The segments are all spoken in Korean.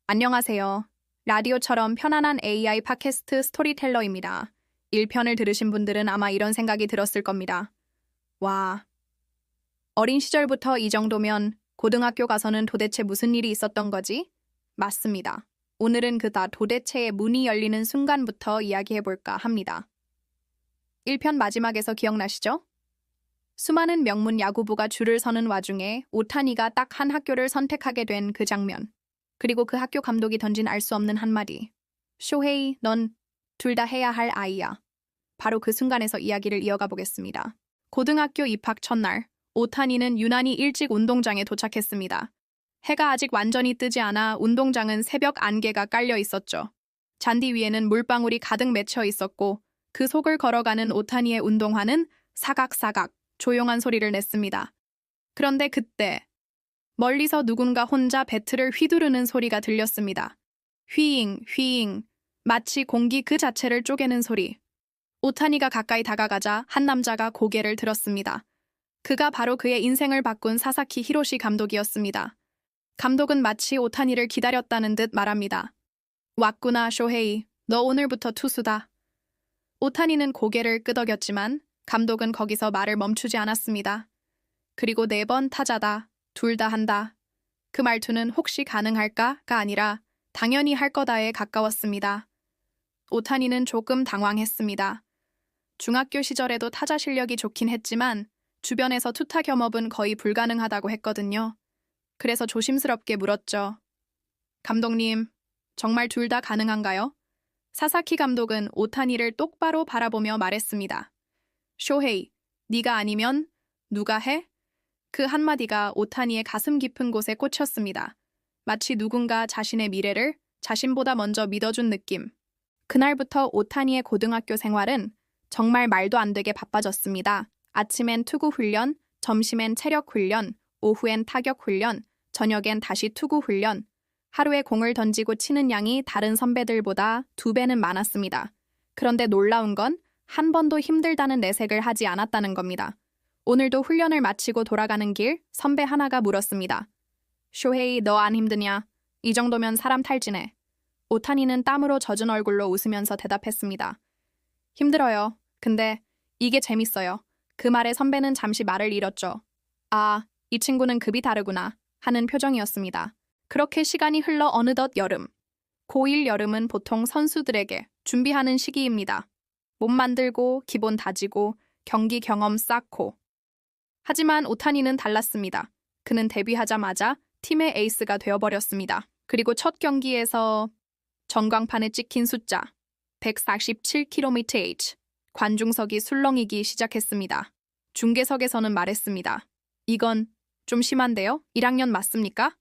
안녕하세요. 라디오처럼 편안한 AI 팟캐스트 스토리텔러입니다. 1편을 들으신 분들은 아마 이런 생각이 들었을 겁니다. 와, 어린 시절부터 이 정도면 고등학교 가서는 도대체 무슨 일이 있었던 거지? 맞습니다. 오늘은 그 다 도대체의 문이 열리는 순간부터 이야기해볼까 합니다. 1편 마지막에서 기억나시죠? 수많은 명문 야구부가 줄을 서는 와중에 오타니가 딱 한 학교를 선택하게 된 그 장면. 그리고 그 학교 감독이 던진 알 수 없는 한마디. 쇼헤이, 넌 둘 다 해야 할 아이야. 바로 그 순간에서 이야기를 이어가 보겠습니다. 고등학교 입학 첫날, 오타니는 유난히 일찍 운동장에 도착했습니다. 해가 아직 완전히 뜨지 않아 운동장은 새벽 안개가 깔려 있었죠. 잔디 위에는 물방울이 가득 맺혀 있었고 그 속을 걸어가는 오타니의 운동화는 사각사각 조용한 소리를 냈습니다. 그런데 그때 멀리서 누군가 혼자 배트를 휘두르는 소리가 들렸습니다. 휘잉, 휘잉, 마치 공기 그 자체를 쪼개는 소리. 오타니가 가까이 다가가자 한 남자가 고개를 들었습니다. 그가 바로 그의 인생을 바꾼 사사키 히로시 감독이었습니다. 감독은 마치 오타니를 기다렸다는 듯 말합니다. 왔구나, 쇼헤이. 너 오늘부터 투수다. 오타니는 고개를 끄덕였지만 감독은 거기서 말을 멈추지 않았습니다. 그리고 4번 타자다. 둘 다 한다. 그 말투는 혹시 가능할까가 아니라 당연히 할 거다에 가까웠습니다. 오타니는 조금 당황했습니다. 중학교 시절에도 타자 실력이 좋긴 했지만 주변에서 투타 겸업은 거의 불가능하다고 했거든요. 그래서 조심스럽게 물었죠. 감독님, 정말 둘 다 가능한가요? 사사키 감독은 오타니를 똑바로 바라보며 말했습니다. 쇼헤이, 네가 아니면 누가 해? 그 한마디가 오타니의 가슴 깊은 곳에 꽂혔습니다. 마치 누군가 자신의 미래를 자신보다 먼저 믿어준 느낌. 그날부터 오타니의 고등학교 생활은 정말 말도 안 되게 바빠졌습니다. 아침엔 투구 훈련, 점심엔 체력 훈련, 오후엔 타격 훈련, 저녁엔 다시 투구 훈련. 하루에 공을 던지고 치는 양이 다른 선배들보다 2배는 많았습니다. 그런데 놀라운 건 한 번도 힘들다는 내색을 하지 않았다는 겁니다. 오늘도 훈련을 마치고 돌아가는 길 선배 하나가 물었습니다. 쇼헤이, 너 안 힘드냐? 이 정도면 사람 탈진해. 오타니는 땀으로 젖은 얼굴로 웃으면서 대답했습니다. 힘들어요. 근데 이게 재밌어요. 그 말에 선배는 잠시 말을 잃었죠. 아, 이 친구는 급이 다르구나 하는 표정이었습니다. 그렇게 시간이 흘러 어느덧 여름. 고1 여름은 보통 선수들에게 준비하는 시기입니다. 몸 만들고 기본 다지고 경기 경험 쌓고. 하지만 오타니는 달랐습니다. 그는 데뷔하자마자 팀의 에이스가 되어버렸습니다. 그리고 첫 경기에서 전광판에 찍힌 숫자 147km/h 관중석이 술렁이기 시작했습니다. 중계석에서는 말했습니다. 이건 좀 심한데요? 1학년 맞습니까?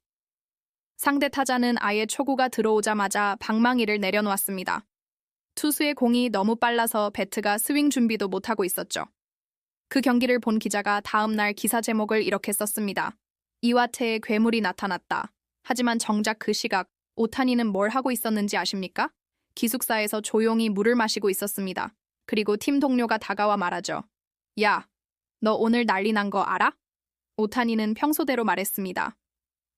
상대 타자는 아예 초구가 들어오자마자 방망이를 내려놓았습니다. 투수의 공이 너무 빨라서 배트가 스윙 준비도 못하고 있었죠. 그 경기를 본 기자가 다음 날 기사 제목을 이렇게 썼습니다. 이와테의 괴물이 나타났다. 하지만 정작 그 시각 오타니는 뭘 하고 있었는지 아십니까? 기숙사에서 조용히 물을 마시고 있었습니다. 그리고 팀 동료가 다가와 말하죠. 야, 너 오늘 난리 난 거 알아? 오타니는 평소대로 말했습니다.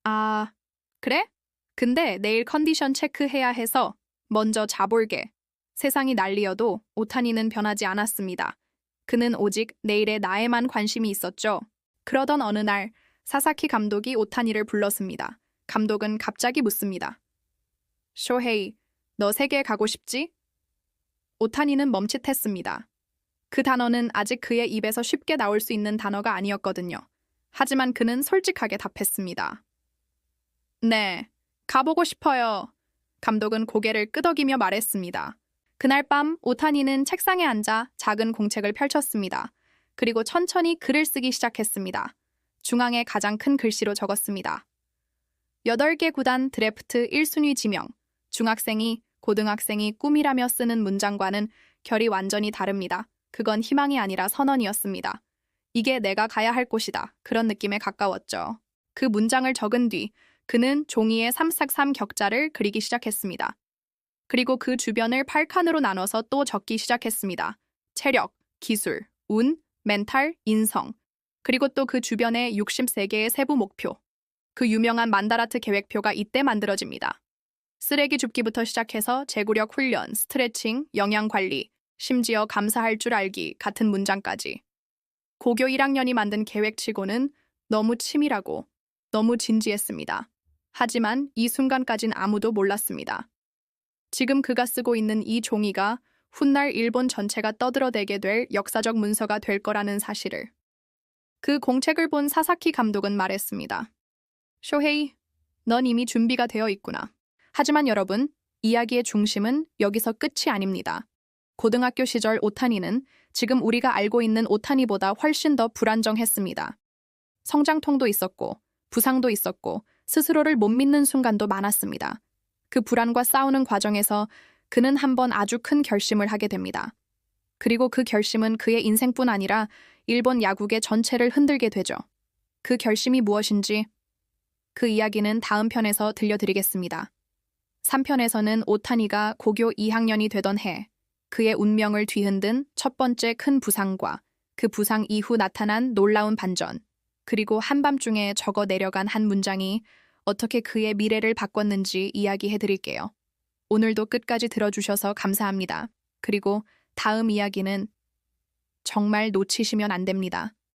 아, 그래? 근데 내일 컨디션 체크해야 해서 먼저 자볼게. 세상이 난리여도 오타니는 변하지 않았습니다. 그는 오직 내일의 나에만 관심이 있었죠. 그러던 어느 날 사사키 감독이 오타니를 불렀습니다. 감독은 갑자기 묻습니다. 쇼헤이, 너 세계 가고 싶지? 오타니는 멈칫했습니다. 그 단어는 아직 그의 입에서 쉽게 나올 수 있는 단어가 아니었거든요. 하지만 그는 솔직하게 답했습니다. 네, 가보고 싶어요. 감독은 고개를 끄덕이며 말했습니다. 그날 밤 오타니는 책상에 앉아 작은 공책을 펼쳤습니다. 그리고 천천히 글을 쓰기 시작했습니다. 중앙에 가장 큰 글씨로 적었습니다. 8개 구단 드래프트 1순위 지명. 중학생이 고등학생이 꿈이라며 쓰는 문장과는 결이 완전히 다릅니다. 그건 희망이 아니라 선언이었습니다. 이게 내가 가야 할 곳이다. 그런 느낌에 가까웠죠. 그 문장을 적은 뒤 그는 종이에 3싹3 격자를 그리기 시작했습니다. 그리고 그 주변을 8칸으로 나눠서 또 적기 시작했습니다. 체력, 기술, 운, 멘탈, 인성. 그리고 또 그 주변에 63개의 세부 목표. 그 유명한 만다라트 계획표가 이때 만들어집니다. 쓰레기 줍기부터 시작해서 제구력 훈련, 스트레칭, 영양 관리, 심지어 감사할 줄 알기 같은 문장까지. 고교 1학년이 만든 계획치고는 너무 치밀하고 너무 진지했습니다. 하지만 이 순간까진 아무도 몰랐습니다. 지금 그가 쓰고 있는 이 종이가 훗날 일본 전체가 떠들어대게 될 역사적 문서가 될 거라는 사실을. 그 공책을 본 사사키 감독은 말했습니다. 쇼헤이, 넌 이미 준비가 되어 있구나. 하지만 여러분, 이야기의 중심은 여기서 끝이 아닙니다. 고등학교 시절 오타니는 지금 우리가 알고 있는 오타니보다 훨씬 더 불안정했습니다. 성장통도 있었고, 부상도 있었고, 스스로를 못 믿는 순간도 많았습니다. 그 불안과 싸우는 과정에서 그는 한번 아주 큰 결심을 하게 됩니다. 그리고 그 결심은 그의 인생뿐 아니라 일본 야구계 전체를 흔들게 되죠. 그 결심이 무엇인지 그 이야기는 다음 편에서 들려드리겠습니다. 3편에서는 오타니가 고교 2학년이 되던 해, 그의 운명을 뒤흔든 첫 번째 큰 부상과 그 부상 이후 나타난 놀라운 반전, 그리고 한밤중에 적어 내려간 한 문장이 어떻게 그의 미래를 바꿨는지 이야기해드릴게요. 오늘도 끝까지 들어주셔서 감사합니다. 그리고 다음 이야기는 정말 놓치시면 안 됩니다.